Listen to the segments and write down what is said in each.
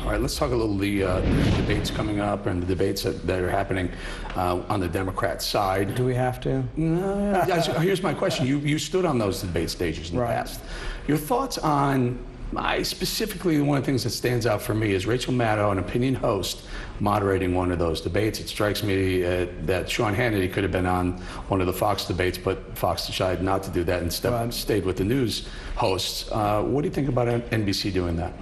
All right, let's talk a little the debates coming up and the debates that are happening on the Democrat side. Do we have to? No, here's my question. You stood on those debate stages in the past. Your thoughts on, specifically one of the things that stands out for me is Rachel Maddow, an opinion host, moderating one of those debates. It strikes me that Sean Hannity could have been on one of the Fox debates, but Fox decided not to do that and stayed with the news hosts. What do you think about NBC doing that?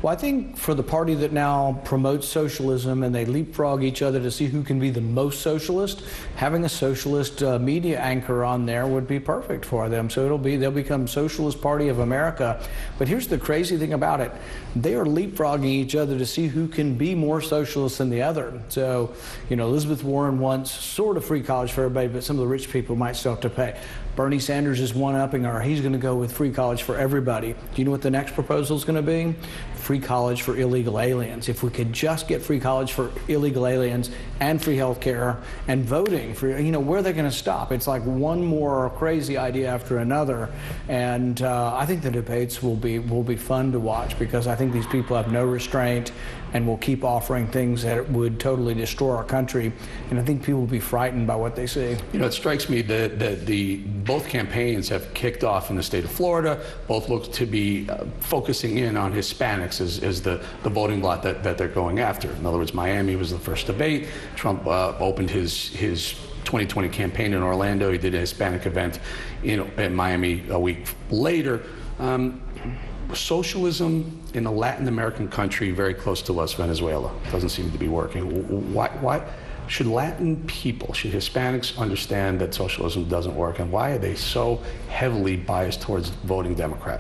Well, I think for the party that now promotes socialism and they leapfrog each other to see who can be the most socialist, having a socialist media anchor on there would be perfect for them. So they'll become Socialist Party of America. But here's the crazy thing about it. They are leapfrogging each other to see who can be more socialist than the other. So, Elizabeth Warren wants sort of free college for everybody, but some of the rich people might still have to pay. Bernie Sanders is one-upping her. He's going to go with free college for everybody. Do you know what the next proposal is going to be? Free college for illegal aliens. If we could just get free college for illegal aliens and free health care and voting for, where are they going to stop? It's like one more crazy idea after another. And I think the debates will be fun to watch because I think these people have no restraint and will keep offering things that would totally destroy our country. And I think people will be frightened by what they see. It strikes me that both campaigns have kicked off in the state of Florida. Both look to be focusing in on Hispanics as the voting bloc that they're going after. In other words, Miami was the first debate. Trump opened his 2020 campaign in Orlando. He did a Hispanic event in Miami a week later. Socialism in a Latin American country very close to us, Venezuela, doesn't seem to be working. Why should Latin people, should Hispanics understand that socialism doesn't work, and why are they so heavily biased towards voting Democrat?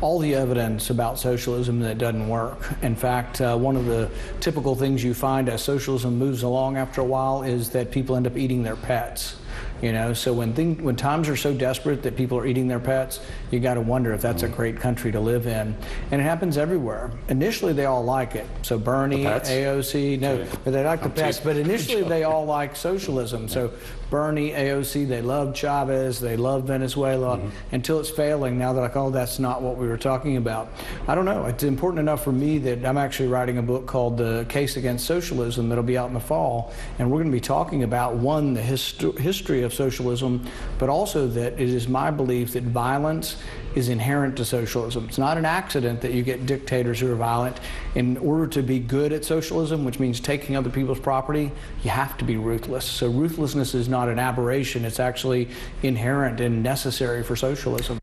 All the evidence about socialism that it doesn't work. In fact, one of the typical things you find as socialism moves along after a while is that people end up eating their pets. So when times are so desperate that people are eating their pets, you got to wonder if that's a great country to live in. And it happens everywhere. Initially, they all like it. So Bernie, AOC, no, but they like the pets. But initially, they all like socialism. So Bernie, AOC, they love Chavez, they love Venezuela, until it's failing. Now they're like, oh, that's not what we were talking about. I don't know. It's important enough for me that I'm actually writing a book called The Case Against Socialism that'll be out in the fall. And we're going to be talking about, one, the history of socialism, but also that it is my belief that violence is inherent to socialism. It's not an accident that you get dictators who are violent. In order to be good at socialism, which means taking other people's property, you have to be ruthless. So ruthlessness is not an aberration. It's actually inherent and necessary for socialism.